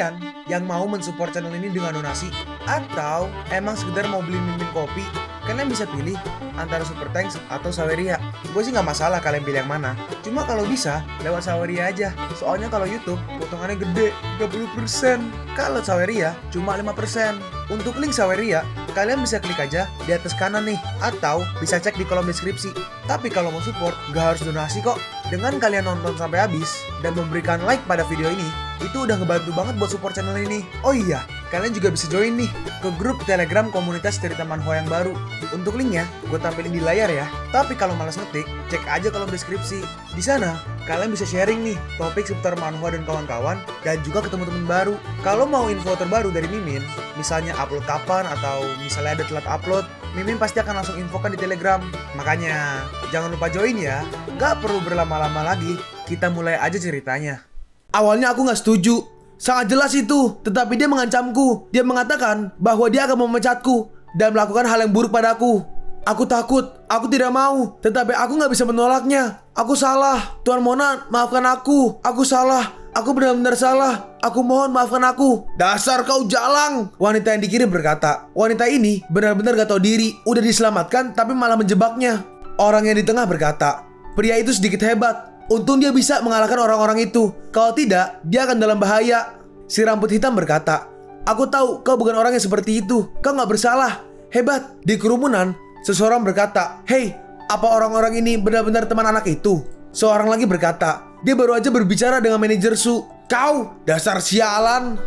kalian yang mau mensupport channel ini dengan donasi atau emang sekedar mau beli mimin kopi, kalian bisa pilih antara Super Thanks atau Saweria. Gue sih nggak masalah kalian pilih yang mana. Cuma kalau bisa lewat Saweria aja. Soalnya kalau YouTube potongannya gede 30%. Kalau Saweria cuma 5%. Untuk link Saweria kalian bisa klik aja di atas kanan nih, atau bisa cek di kolom deskripsi. Tapi kalau mau support nggak harus donasi kok. Dengan kalian nonton sampai habis dan memberikan like pada video ini, itu udah ngebantu banget buat support channel ini. Oh iya, kalian juga bisa join nih ke grup Telegram komunitas cerita manhwa yang baru. Untuk linknya gue tampilin di layar ya. Tapi kalau malas ngetik, cek aja kolom deskripsi. Di sana kalian bisa sharing nih topik seputar manhwa dan kawan-kawan, dan juga ketemu teman baru. Kalau mau info terbaru dari Mimin, misalnya upload kapan atau misalnya ada telat upload, Mimin pasti akan langsung infokan di Telegram. Makanya jangan lupa join ya. Gak perlu berlama-lama lagi, kita mulai aja ceritanya. Awalnya aku gak setuju, sangat jelas itu. Tetapi dia mengancamku. Dia mengatakan bahwa dia akan memecatku dan melakukan hal yang buruk padaku. Aku takut, aku tidak mau. Tetapi aku gak bisa menolaknya. Aku salah, Tuan Monan, maafkan aku. Aku salah, aku benar-benar salah. Aku mohon maafkan aku. Dasar kau jalang, wanita yang dikirim berkata. Wanita ini benar-benar gak tahu diri. Udah diselamatkan tapi malah menjebaknya. Orang yang di tengah berkata, pria itu sedikit hebat. Untung dia bisa mengalahkan orang-orang itu. Kalau tidak, dia akan dalam bahaya. Si rambut hitam berkata, aku tahu kau bukan orang yang seperti itu. Kau gak bersalah. Hebat. Di kerumunan, seseorang berkata, hei, apa orang-orang ini benar-benar teman anak itu? Seorang lagi berkata, dia baru aja berbicara dengan manajer Su. Kau, dasar sialan.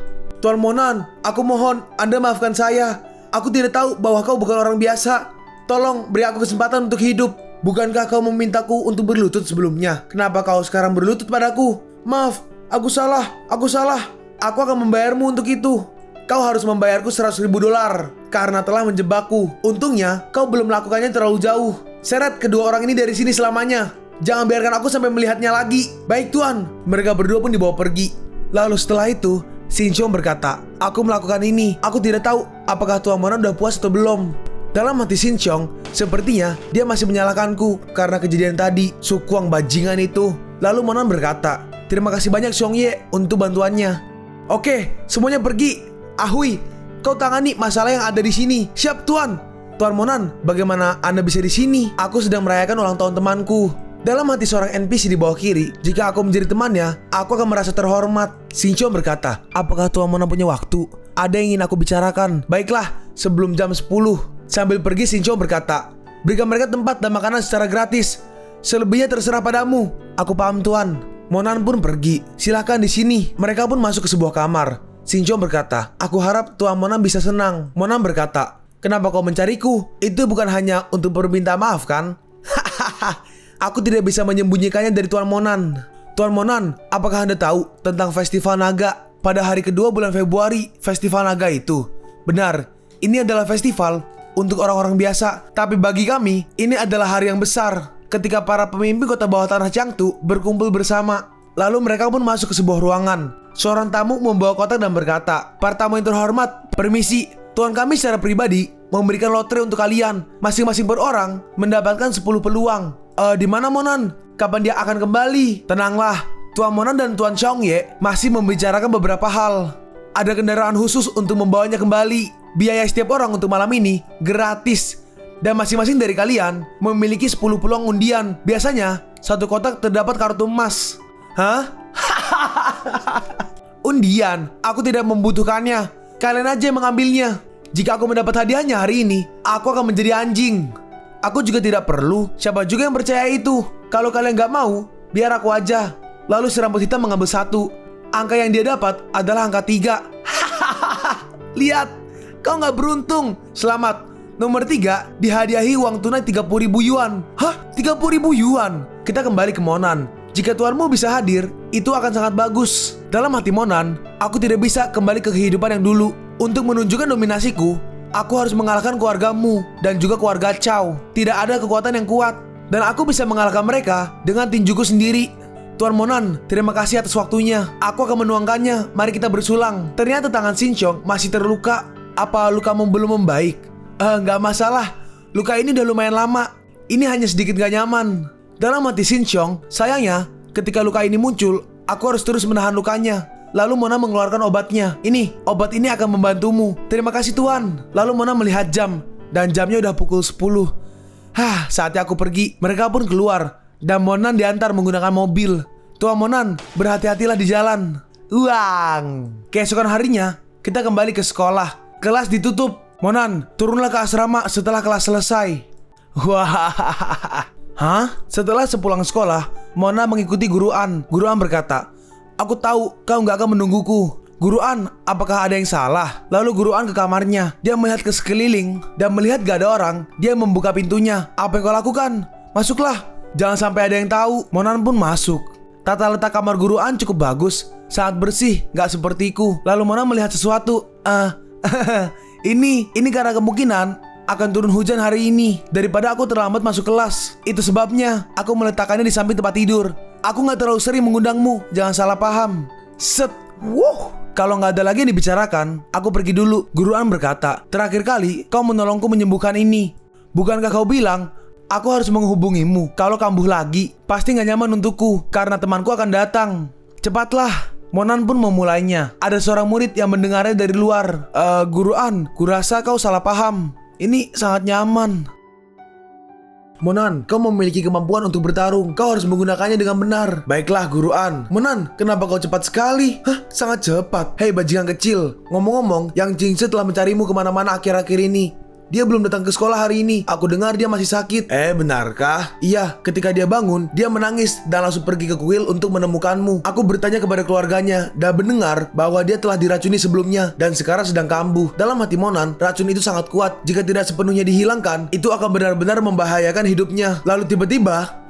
Tuan Monan, aku mohon, Anda maafkan saya. Aku tidak tahu bahwa kau bukan orang biasa. Tolong beri aku kesempatan untuk hidup. Bukankah kau memintaku untuk berlutut sebelumnya? Kenapa kau sekarang berlutut padaku? Maaf, aku salah, aku salah. Aku akan membayarmu untuk itu. Kau harus membayarku $100.000 karena telah menjebakku. Untungnya, kau belum melakukannya terlalu jauh. Seret kedua orang ini dari sini selamanya. Jangan biarkan aku sampai melihatnya lagi. Baik Tuan. Mereka berdua pun dibawa pergi. Lalu setelah itu, Shinchong berkata, aku melakukan ini. Aku tidak tahu apakah Tuan Monan udah puas atau belum. Dalam hati Shinchong, sepertinya dia masih menyalahkanku karena kejadian tadi, sukuang bajingan itu. Lalu Monan berkata, terima kasih banyak Xiong Ye untuk bantuannya. Oke, semuanya pergi. Ahui, kau tangani masalah yang ada di sini. Siap Tuan. Tuan Monan, bagaimana Anda bisa di sini? Aku sedang merayakan ulang tahun temanku. Dalam hati seorang NPC di bawah kiri, jika aku menjadi temannya, aku akan merasa terhormat. Shinchong berkata, apakah Tuan Monan punya waktu? Ada yang ingin aku bicarakan. Baiklah, sebelum jam 10. Sambil pergi, Shinchong berkata, berikan mereka tempat dan makanan secara gratis. Selebihnya terserah padamu. Aku paham Tuan. Monan pun pergi. Silahkan di sini. Mereka pun masuk ke sebuah kamar. Shinchong berkata, aku harap Tuan Monan bisa senang. Monan berkata, kenapa kau mencariku? Itu bukan hanya untuk perminta maaf kan? Hahaha. Aku tidak bisa menyembunyikannya dari Tuan Monan. Tuan Monan, apakah Anda tahu tentang Festival Naga? Pada hari kedua bulan Februari, Festival Naga itu. Benar, ini adalah festival untuk orang-orang biasa. Tapi bagi kami, ini adalah hari yang besar. Ketika para pemimpin kota bawah tanah Jiangtu berkumpul bersama. Lalu mereka pun masuk ke sebuah ruangan. Seorang tamu membawa kotak dan berkata, para tamu yang terhormat, permisi. Tuan kami secara pribadi memberikan lotre untuk kalian. Masing-masing per orang mendapatkan 10 peluang. Di mana Monan? Kapan dia akan kembali? Tenanglah, Tuan Monan dan Tuan Xiong Ye masih membicarakan beberapa hal. Ada kendaraan khusus untuk membawanya kembali. Biaya setiap orang untuk malam ini gratis. Dan masing-masing dari kalian memiliki 10 peluang undian. Biasanya, satu kotak terdapat kartu emas. Hah? Undian? Aku tidak membutuhkannya. Kalian aja yang mengambilnya. Jika aku mendapat hadiahnya hari ini, aku akan menjadi anjing. Aku juga tidak perlu. Siapa juga yang percaya itu? Kalau kalian gak mau, biar aku aja. Lalu si rambut hitam mengambil satu. Angka yang dia dapat adalah angka 3. Lihat, kau gak beruntung. Selamat. Nomor 3 dihadiahi uang tunai 30.000 yuan. Hah? 30.000 yuan? Kita kembali ke Monan. Jika tuanmu bisa hadir, itu akan sangat bagus. Dalam hati Monan, aku tidak bisa kembali ke kehidupan yang dulu. Untuk menunjukkan dominasiku, aku harus mengalahkan keluargamu dan juga keluarga Chow. Tidak ada kekuatan yang kuat, dan aku bisa mengalahkan mereka dengan tinjuku sendiri. Tuan Monan, terima kasih atas waktunya. Aku akan menuangkannya. Mari kita bersulang. Ternyata tangan Shinchong masih terluka. Apa lukamu belum membaik? Nggak masalah. Luka ini udah lumayan lama. Ini hanya sedikit gak nyaman. Dalam hati Shinchong, sayangnya ketika luka ini muncul, aku harus terus menahan lukanya. Lalu Mona mengeluarkan obatnya. Ini, obat ini akan membantumu. Terima kasih Tuan. Lalu Mona melihat jam, dan jamnya udah pukul 10. Saatnya aku pergi. Mereka pun keluar, dan Monan diantar menggunakan mobil. Tuan Monan, berhati-hatilah di jalan. Uang. Keesokan harinya, kita kembali ke sekolah. Kelas ditutup. Monan, turunlah ke asrama setelah kelas selesai. Setelah sepulang sekolah, Mona mengikuti Guru An. Guru An berkata, "Aku tahu kau nggak akan menungguku." Guru An, apakah ada yang salah? Lalu Guru An ke kamarnya. Dia melihat ke sekeliling dan melihat gak ada orang. Dia membuka pintunya. "Apa yang kau lakukan? Masuklah. Jangan sampai ada yang tahu." Monan pun masuk. Tata letak kamar Guru An cukup bagus, sangat bersih, gak sepertiku. Lalu Mona melihat sesuatu. Ini karena kemungkinan akan turun hujan hari ini. Daripada aku terlambat masuk kelas, itu sebabnya aku meletakkannya di samping tempat tidur. Aku gak terlalu sering mengundangmu, jangan salah paham. Set. Kalau nggak ada lagi yang dibicarakan, aku pergi dulu. Guru An berkata, "Terakhir kali kau menolongku menyembuhkan ini. Bukankah kau bilang aku harus menghubungimu kalau kambuh lagi? Pasti nggak nyaman untukku karena temanku akan datang. Cepatlah." Monan pun memulainya. Ada seorang murid yang mendengarnya dari luar. Guru An, kurasa kau salah paham. Ini sangat nyaman." "Monan, kau memiliki kemampuan untuk bertarung. Kau harus menggunakannya dengan benar." "Baiklah, Guru An." "Monan, kenapa kau cepat sekali?" "Sangat cepat." "Hei bajingan kecil, ngomong-ngomong, Yang Jingse telah mencarimu kemana-mana akhir-akhir ini. Dia belum datang ke sekolah hari ini. Aku dengar dia masih sakit." "Benarkah?" "Iya, ketika dia bangun, dia menangis dan langsung pergi ke kuil untuk menemukanmu. Aku bertanya kepada keluarganya dan mendengar bahwa dia telah diracuni sebelumnya dan sekarang sedang kambuh." Dalam hati Monan, racun itu sangat kuat. Jika tidak sepenuhnya dihilangkan, itu akan benar-benar membahayakan hidupnya. Lalu tiba-tiba,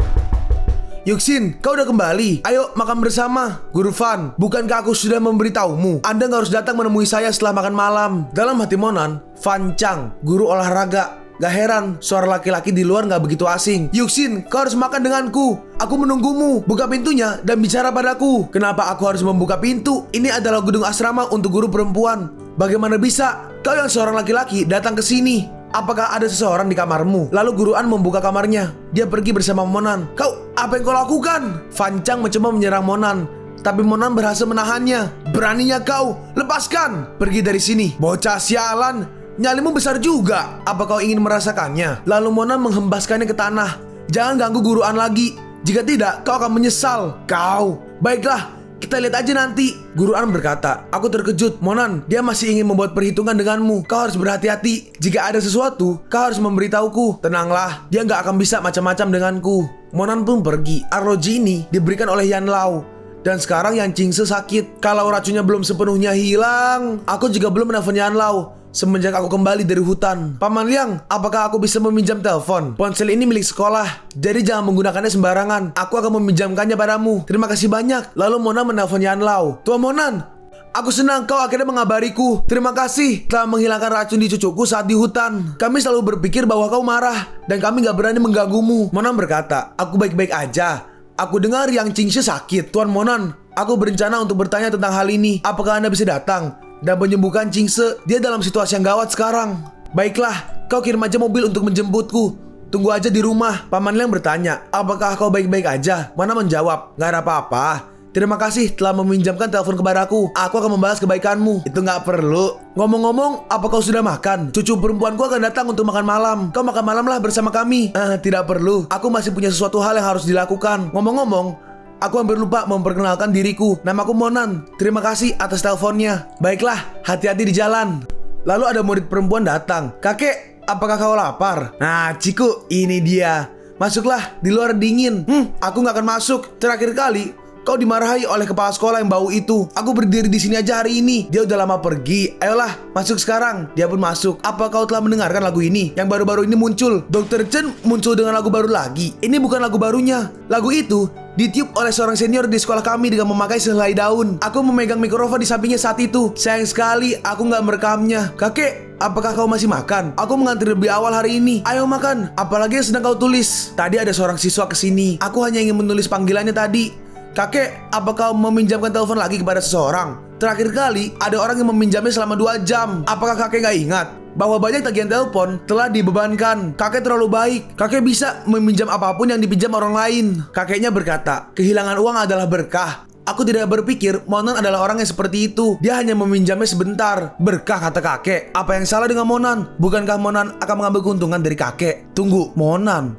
"Yuxin, kau udah kembali. Ayo makan bersama." "Guru Fan, bukankah aku sudah memberitahumu? Anda nggak harus datang menemui saya setelah makan malam." Dalam hati Monan, Fan Chang, guru olahraga. Gak heran, suara laki-laki di luar gak begitu asing. "Yuxin, kau harus makan denganku. Aku menunggumu. Buka pintunya dan bicara padaku." "Kenapa aku harus membuka pintu? Ini adalah gedung asrama untuk guru perempuan. Bagaimana bisa kau yang seorang laki-laki datang ke sini? Apakah ada seseorang di kamarmu?" Lalu Guru An membuka kamarnya. Dia pergi bersama Monan. Apa yang kau lakukan?" Fan Chang mencoba menyerang Monan, tapi Monan berhasil menahannya. "Beraninya kau? Lepaskan! Pergi dari sini, bocah sialan. Nyalimu besar juga. Apa kau ingin merasakannya?" Lalu Monan menghembaskannya ke tanah. "Jangan ganggu Guru An lagi. Jika tidak, kau akan menyesal." "Kau? Baiklah, kita lihat aja nanti." Guru An berkata, "Aku terkejut, Monan. Dia masih ingin membuat perhitungan denganmu. Kau harus berhati-hati. Jika ada sesuatu, kau harus memberitahuku." "Tenanglah, dia nggak akan bisa macam-macam denganku." Monan pun pergi. Arloji ini diberikan oleh Yan Lao. Dan sekarang Yang Jingse sakit. Kalau racunnya belum sepenuhnya hilang, aku juga belum menelpon Yan Lao semenjak aku kembali dari hutan. "Paman Liang, apakah aku bisa meminjam telepon? Ponsel ini milik sekolah, jadi jangan menggunakannya sembarangan. Aku akan meminjamkannya padamu. Terima kasih banyak." Lalu Mona menelpon Yan Lao. "Tuan Monan, aku senang kau akhirnya mengabariku. Terima kasih telah menghilangkan racun di cucuku saat di hutan. Kami selalu berpikir bahwa kau marah dan kami gak berani mengganggumu." Monan berkata, "Aku baik-baik aja. Aku dengar Yang Jingse sakit." "Tuan Monan, aku berencana untuk bertanya tentang hal ini. Apakah Anda bisa datang dan menyembuhkan Jingse? Dia dalam situasi yang gawat sekarang." "Baiklah, kau kirim aja mobil untuk menjemputku. Tunggu aja di rumah." Paman Liang bertanya, "Apakah kau baik-baik aja?" Mona menjawab, "Gak ada apa-apa. Terima kasih telah meminjamkan telepon kepadaku. Aku akan membalas kebaikanmu." "Itu gak perlu. Ngomong-ngomong, apa kau sudah makan? Cucu perempuanku akan datang untuk makan malam. Kau makan malamlah bersama kami." Tidak perlu. Aku masih punya sesuatu hal yang harus dilakukan. Ngomong-ngomong, aku hampir lupa memperkenalkan diriku. Namaku Monan. Terima kasih atas teleponnya." "Baiklah, hati-hati di jalan." Lalu ada murid perempuan datang. "Kakek, apakah kau lapar?" "Nah, Ciku, ini dia. Masuklah, di luar dingin." Aku gak akan masuk. Terakhir kali kau dimarahi oleh kepala sekolah yang bau itu. Aku berdiri di sini aja hari ini. Dia udah lama pergi. Ayolah, masuk sekarang." Dia pun masuk. "Apa kau telah mendengarkan lagu ini? Yang baru-baru ini muncul. Dr. Chen muncul dengan lagu baru lagi. Ini bukan lagu barunya. Lagu itu ditiup oleh seorang senior di sekolah kami dengan memakai sehelai daun. Aku memegang mikrofon di sampingnya saat itu. Sayang sekali aku nggak merekamnya." "Kakek, apakah kau masih makan? Aku mengantri lebih awal hari ini. Ayo makan. Apalagi yang sedang kau tulis." "Tadi ada seorang siswa kesini. Aku hanya ingin menulis panggilannya tadi." "Kakek, apa kau meminjamkan telepon lagi kepada seseorang? Terakhir kali ada orang yang meminjamnya selama 2 jam. Apakah kakek gak ingat bahwa banyak tagihan telepon telah dibebankan? Kakek terlalu baik. Kakek bisa meminjam apapun yang dipinjam orang lain." Kakeknya berkata, "Kehilangan uang adalah berkah. Aku tidak berpikir Monan adalah orang yang seperti itu. Dia hanya meminjamnya sebentar. Berkah, kata kakek. Apa yang salah dengan Monan? Bukankah Monan akan mengambil keuntungan dari kakek? Tunggu, Monan.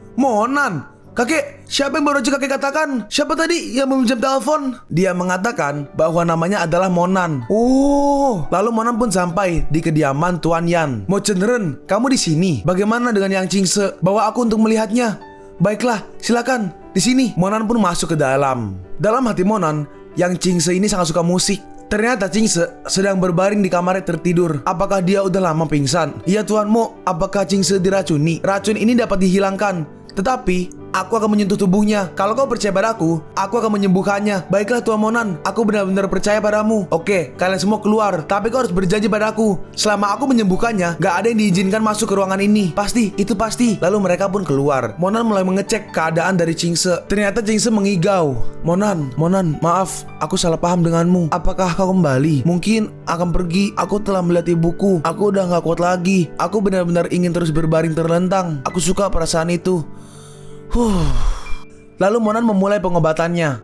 Kakek, siapa yang baru aja kakek katakan? Siapa tadi yang meminjam telepon? Dia mengatakan bahwa namanya adalah Monan. Oh, lalu Monan pun sampai di kediaman Tuan Yan. Mo Chenren, kamu di sini. Bagaimana dengan Yang Qingse? Bawa aku untuk melihatnya. Baiklah, silakan. Di sini. Monan pun masuk ke dalam. Dalam hati Monan, Yang Qingse ini sangat suka musik. Ternyata Qingse sedang berbaring di kamarnya tertidur. Apakah dia udah lama pingsan? Iya Tuan Mo, apakah Qingse diracuni? Racun ini dapat dihilangkan. Tetapi aku akan menyentuh tubuhnya. Kalau kau percaya padaku, aku akan menyembuhkannya. Baiklah Tuan Monan, aku benar-benar percaya padamu. Oke, kalian semua keluar. Tapi kau harus berjanji padaku, selama aku menyembuhkannya, gak ada yang diizinkan masuk ke ruangan ini. Pasti, itu pasti. Lalu mereka pun keluar. Monan mulai mengecek keadaan dari Qingse. Ternyata Qingse mengigau. Monan, maaf, aku salah paham denganmu. Apakah kau kembali? Mungkin akan pergi. Aku telah melihat ibuku. Aku udah gak kuat lagi. Aku benar-benar ingin terus berbaring terlentang. Aku suka perasaan itu. Lalu Monan memulai pengobatannya.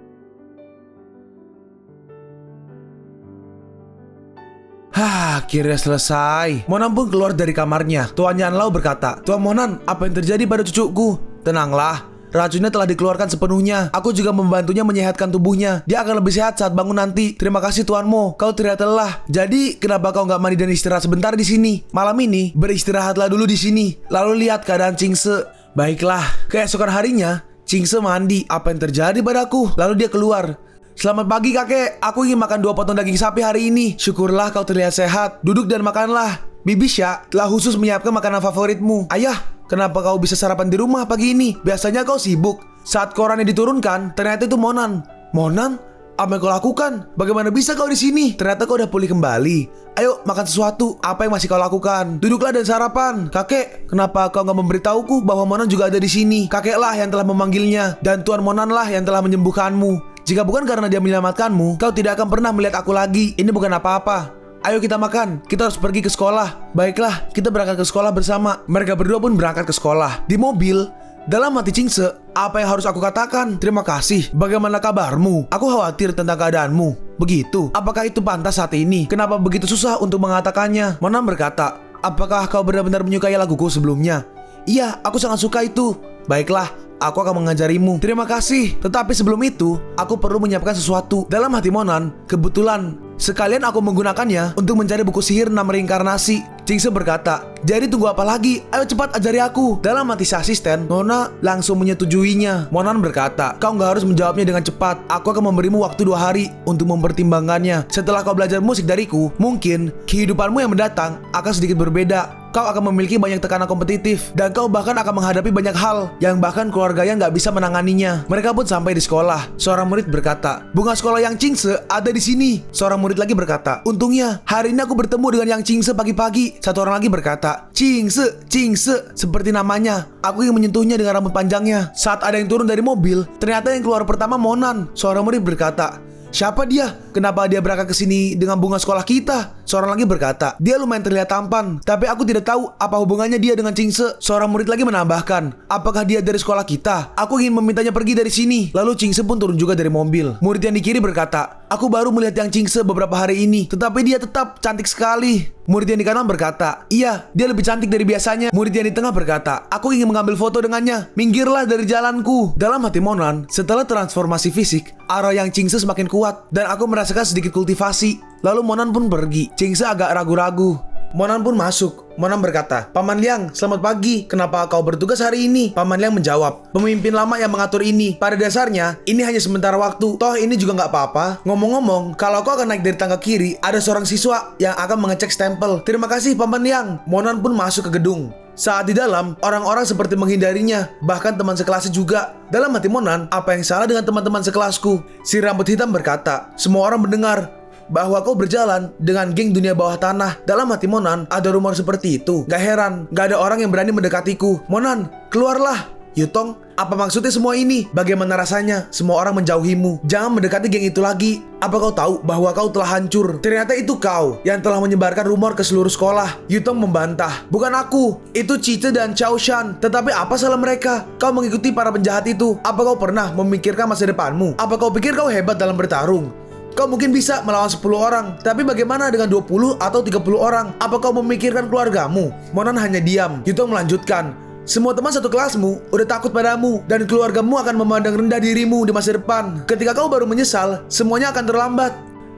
Akhirnya selesai. Monan pun keluar dari kamarnya. Tuan Yan Lao berkata, Tuan Monan, apa yang terjadi pada cucuku? Tenanglah, racunnya telah dikeluarkan sepenuhnya. Aku juga membantunya menyehatkan tubuhnya. Dia akan lebih sehat saat bangun nanti. Terima kasih Tuan Mo, kau terlihat lelah. Jadi kenapa kau nggak mandi dan istirahat sebentar di sini? Malam ini beristirahatlah dulu di sini. Lalu lihat keadaan Qingse. Baiklah, keesokan harinya Qingse mandi. Apa yang terjadi padaku? Lalu dia keluar. Selamat pagi kakek, aku ingin makan 2 potong daging sapi hari ini. Syukurlah kau terlihat sehat. Duduk dan makanlah. Bibi Sya telah khusus menyiapkan makanan favoritmu. Ayah, kenapa kau bisa sarapan di rumah pagi ini? Biasanya kau sibuk. Saat korannya diturunkan, ternyata itu Monan. Monan? Apa yang kau lakukan? Bagaimana bisa kau di sini? Ternyata kau udah pulih kembali. Ayo makan sesuatu. Apa yang masih kau lakukan? Duduklah dan sarapan. Kakek, kenapa kau nggak memberitahuku bahwa Monan juga ada di sini? Kakeklah yang telah memanggilnya dan Tuan Monan lah yang telah menyembuhkanmu. Jika bukan karena dia menyelamatkanmu, kau tidak akan pernah melihat aku lagi. Ini bukan apa-apa. Ayo kita makan. Kita harus pergi ke sekolah. Baiklah, kita berangkat ke sekolah bersama. Mereka berdua pun berangkat ke sekolah. Di mobil, dalam hati Qingse, apa yang harus aku katakan? Terima kasih. Bagaimana kabarmu? Aku khawatir tentang keadaanmu. Begitu. Apakah itu pantas saat ini? Kenapa begitu susah untuk mengatakannya? Monan berkata, apakah kau benar-benar menyukai laguku sebelumnya? Iya, aku sangat suka itu. Baiklah, aku akan mengajarimu. Terima kasih. Tetapi sebelum itu, aku perlu menyiapkan sesuatu. Dalam hati Monan, kebetulan sekalian aku menggunakannya untuk mencari buku sihir 6 reinkarnasi. Qingse berkata, jadi tunggu apa lagi? Ayo cepat ajari aku. Dalam hati si asisten, Nona langsung menyetujuinya. Monan berkata, kau nggak harus menjawabnya dengan cepat. Aku akan memberimu waktu 2 hari untuk mempertimbangkannya. Setelah kau belajar musik dariku, mungkin kehidupanmu yang mendatang akan sedikit berbeda. Kau akan memiliki banyak tekanan kompetitif dan kau bahkan akan menghadapi banyak hal yang bahkan keluarganya nggak bisa menanganinya. Mereka pun sampai di sekolah. Seorang murid berkata, bunga sekolah Yang Qingse ada di sini. Seorang murid lagi berkata, untungnya hari ini aku bertemu dengan Yang Qingse pagi-pagi. Satu orang lagi berkata, Qingse, seperti namanya. Aku ingin menyentuhnya dengan rambut panjangnya. Saat ada yang turun dari mobil, ternyata yang keluar pertama Monan. Seorang murid berkata, siapa dia? Kenapa dia berangkat ke sini dengan bunga sekolah kita? Seorang lagi berkata, dia lumayan terlihat tampan, tapi aku tidak tahu apa hubungannya dia dengan Qingse. Seorang murid lagi menambahkan, apakah dia dari sekolah kita? Aku ingin memintanya pergi dari sini. Lalu Qingse pun turun juga dari mobil. Murid yang di kiri berkata, aku baru melihat Yang Qingse beberapa hari ini, tetapi dia tetap cantik sekali. Murid yang di kanan berkata, iya, dia lebih cantik dari biasanya. Murid yang di tengah berkata, aku ingin mengambil foto dengannya. Minggirlah dari jalanku. Dalam hati Monan, setelah transformasi fisik, arah Yang Qingse semakin kuat dan aku merasakan sedikit kultivasi. Lalu Monan pun pergi. Qingse agak ragu-ragu. Monan pun masuk. Monan berkata, Paman Liang, selamat pagi. Kenapa kau bertugas hari ini? Paman Liang menjawab, pemimpin lama yang mengatur ini. Pada dasarnya, ini hanya sementara waktu. Toh ini juga nggak apa-apa. Ngomong-ngomong, kalau kau akan naik dari tangga kiri, ada seorang siswa yang akan mengecek stempel. Terima kasih Paman Liang. Monan pun masuk ke gedung. Saat di dalam, orang-orang seperti menghindarinya. Bahkan teman sekelasnya juga. Dalam hati Monan, apa yang salah dengan teman-teman sekelasku? Si rambut hitam berkata, semua orang mendengar bahwa kau berjalan dengan geng dunia bawah tanah. Dalam hati Monan, ada rumor seperti itu. Gak heran, gak ada orang yang berani mendekatiku. Monan, keluarlah. Yutong, apa maksudnya semua ini? Bagaimana rasanya semua orang menjauhimu? Jangan mendekati geng itu lagi. Apa kau tahu bahwa kau telah hancur? Ternyata itu kau yang telah menyebarkan rumor ke seluruh sekolah. Yutong membantah. Bukan aku, itu Cice dan Chao Shan. Tetapi apa salah mereka? Kau mengikuti para penjahat itu. Apa kau pernah memikirkan masa depanmu? Apa kau pikir kau hebat dalam bertarung? Kau mungkin bisa melawan 10 orang, tapi bagaimana dengan 20 atau 30 orang? Apa kau memikirkan keluargamu? Monan hanya diam. Yutong melanjutkan. Semua teman satu kelasmu udah takut padamu, dan keluargamu akan memandang rendah dirimu di masa depan. Ketika kau baru menyesal, semuanya akan terlambat.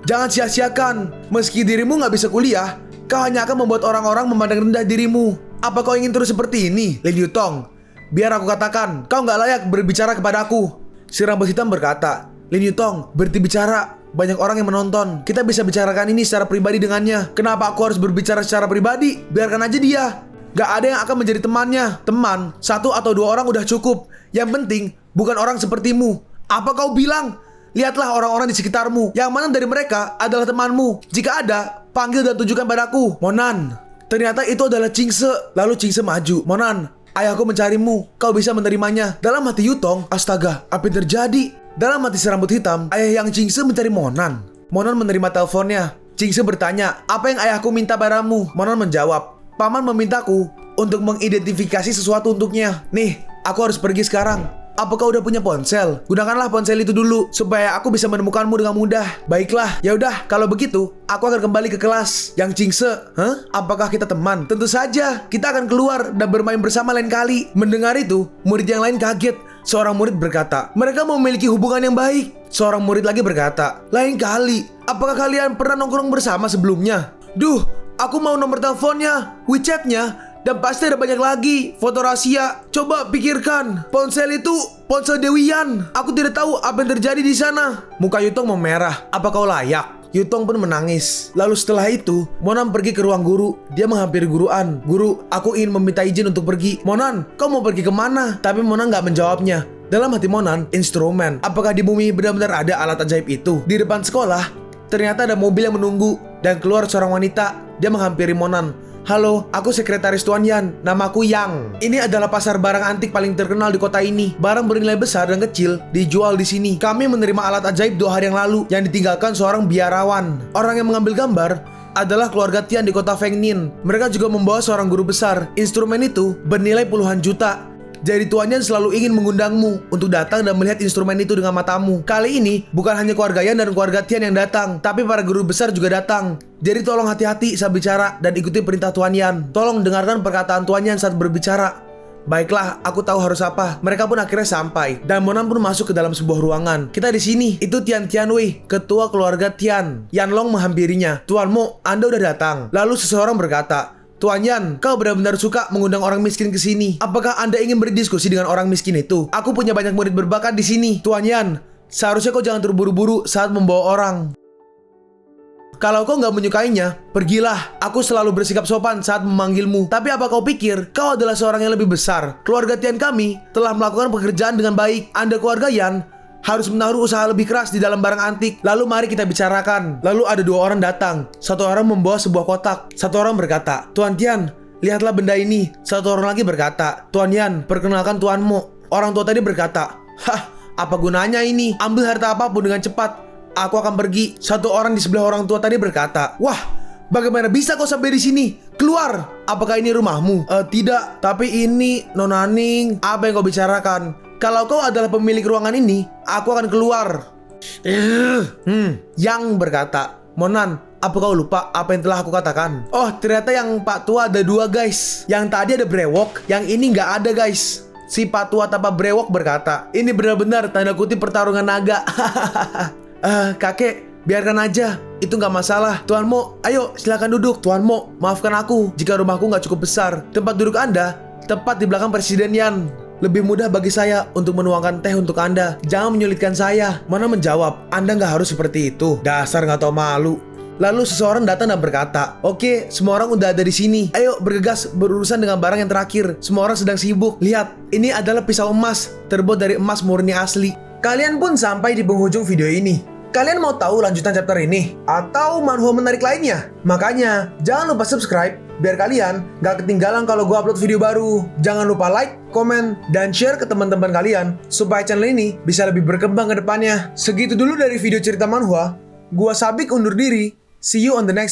Jangan sia-siakan. Meski dirimu gak bisa kuliah, kau hanya akan membuat orang-orang memandang rendah dirimu. Apa kau ingin terus seperti ini, Lin Yutong? Biar aku katakan, kau gak layak berbicara kepada aku. Si rambut hitam berkata, Lin Yutong, berhenti bicara. Banyak orang yang menonton. Kita bisa bicarakan ini secara pribadi dengannya. Kenapa aku harus berbicara secara pribadi? Biarkan aja dia. Gak ada yang akan menjadi temannya. Teman, 1 atau 2 orang udah cukup. Yang penting, bukan orang sepertimu. Apa kau bilang? Lihatlah orang-orang di sekitarmu. Yang mana dari mereka adalah temanmu? Jika ada, panggil dan tunjukkan padaku. Monan. Ternyata itu adalah Chingse. Lalu Chingse maju. Monan, ayahku mencarimu. Kau bisa menerimanya. Dalam hati Yutong, astaga, apa yang terjadi? Dalam hati si rambut hitam, ayah yang Chingse mencari Monan. Monan menerima teleponnya. Chingse bertanya, apa yang ayahku minta padamu? Monan menjawab, Paman memintaku untuk mengidentifikasi sesuatu untuknya. Nih, aku harus pergi sekarang. Apa kau udah punya ponsel? Gunakanlah ponsel itu dulu supaya aku bisa menemukanmu dengan mudah. Baiklah, ya udah. Kalau begitu, aku akan kembali ke kelas. Yang Chingse, apakah kita teman? Tentu saja. Kita akan keluar dan bermain bersama lain kali. Mendengar itu, murid yang lain kaget. Seorang murid berkata, mereka memiliki hubungan yang baik. Seorang murid lagi berkata, lain kali. Apakah kalian pernah nongkrong bersama sebelumnya? Duh, aku mau nomor teleponnya, WeChat-nya. Dan pasti ada banyak lagi foto rahasia. Coba pikirkan, ponsel itu ponsel Dewian. Aku tidak tahu apa yang terjadi di sana. Muka Yutong memerah. Apa kau layak? Yutong pun menangis. Lalu setelah itu, Monan pergi ke ruang guru. Dia menghampiri Guru An. Guru, aku ingin meminta izin untuk pergi. Monan, kau mau pergi kemana? Tapi Monan gak menjawabnya. Dalam hati Monan, instrumen. Apakah di bumi benar-benar ada alat ajaib itu? Di depan sekolah, ternyata ada mobil yang menunggu. Dan keluar seorang wanita. Dia menghampiri Monan. Halo, aku sekretaris Tuan Yan. Namaku Yang. Ini adalah pasar barang antik paling terkenal di kota ini. Barang bernilai besar dan kecil dijual di sini. Kami menerima alat ajaib 2 hari yang lalu yang ditinggalkan seorang biarawan. Orang yang mengambil gambar adalah keluarga Tian di kota Fengnin. Mereka juga membawa seorang guru besar. Instrumen itu bernilai puluhan juta. Jadi Tuan Yan selalu ingin mengundangmu untuk datang dan melihat instrumen itu dengan matamu. Kali ini bukan hanya keluarga Yan dan keluarga Tian yang datang, tapi para guru besar juga datang. Jadi tolong hati-hati saat bicara dan ikuti perintah Tuan Yan. Tolong dengarkan perkataan Tuan Yan saat berbicara. Baiklah, aku tahu harus apa. Mereka pun akhirnya sampai dan Monan pun masuk ke dalam sebuah ruangan. Kita di sini. Itu Tian Tianwei, ketua keluarga Tian. Yan Long menghampirinya. Tuan Mo, Anda udah datang. Lalu seseorang berkata, Tuan Yan, kau benar-benar suka mengundang orang miskin ke sini. Apakah Anda ingin berdiskusi dengan orang miskin itu? Aku punya banyak murid berbakat di sini. Tuan Yan, seharusnya kau jangan terburu-buru saat membawa orang. Kalau kau nggak menyukainya, pergilah. Aku selalu bersikap sopan saat memanggilmu. Tapi apa kau pikir kau adalah seorang yang lebih besar? Keluarga Tian kami telah melakukan pekerjaan dengan baik. Anda keluarga Yan harus menaruh usaha lebih keras di dalam barang antik. Lalu mari kita bicarakan. Lalu ada 2 orang datang. Satu orang membawa sebuah kotak. Satu orang berkata, Tuan Tian, lihatlah benda ini. Satu orang lagi berkata, Tuan Yan, perkenalkan Tuan Mo. Orang tua tadi berkata, hah, apa gunanya ini? Ambil harta apapun dengan cepat. Aku akan pergi. Satu orang di sebelah orang tua tadi berkata, wah, bagaimana bisa kau sampai di sini? Keluar. Apakah ini rumahmu? Tidak, tapi ini Nona Ning. Apa yang kau bicarakan? Kalau kau adalah pemilik ruangan ini, aku akan keluar. Yang berkata, Monan, apa kau lupa apa yang telah aku katakan? Oh, ternyata yang Pak Tua ada 2 guys. Yang tadi ada brewok, yang ini nggak ada guys. Si Pak Tua tanpa brewok berkata, ini benar-benar tanda kutip pertarungan naga. Kakek, biarkan aja. Itu nggak masalah. Tuan Mo, ayo silakan duduk. Tuan Mo, maafkan aku jika rumahku nggak cukup besar. Tempat duduk Anda tepat di belakang Presiden Yan. Lebih mudah bagi saya untuk menuangkan teh untuk Anda. Jangan menyulitkan saya. Mana menjawab, Anda nggak harus seperti itu. Dasar nggak tahu malu. Lalu seseorang datang dan berkata, oke, semua orang udah ada di sini. Ayo bergegas berurusan dengan barang yang terakhir. Semua orang sedang sibuk. Lihat, ini adalah pisau emas terbuat dari emas murni asli. Kalian pun sampai di penghujung video ini. Kalian mau tahu lanjutan chapter ini? Atau manhwa menarik lainnya? Makanya, jangan lupa subscribe biar kalian gak ketinggalan kalau gue upload video baru. Jangan lupa like, komen, dan share ke teman-teman kalian supaya channel ini bisa lebih berkembang ke depannya. Segitu dulu dari video cerita manhwa. Gua Sabik undur diri. See you on the next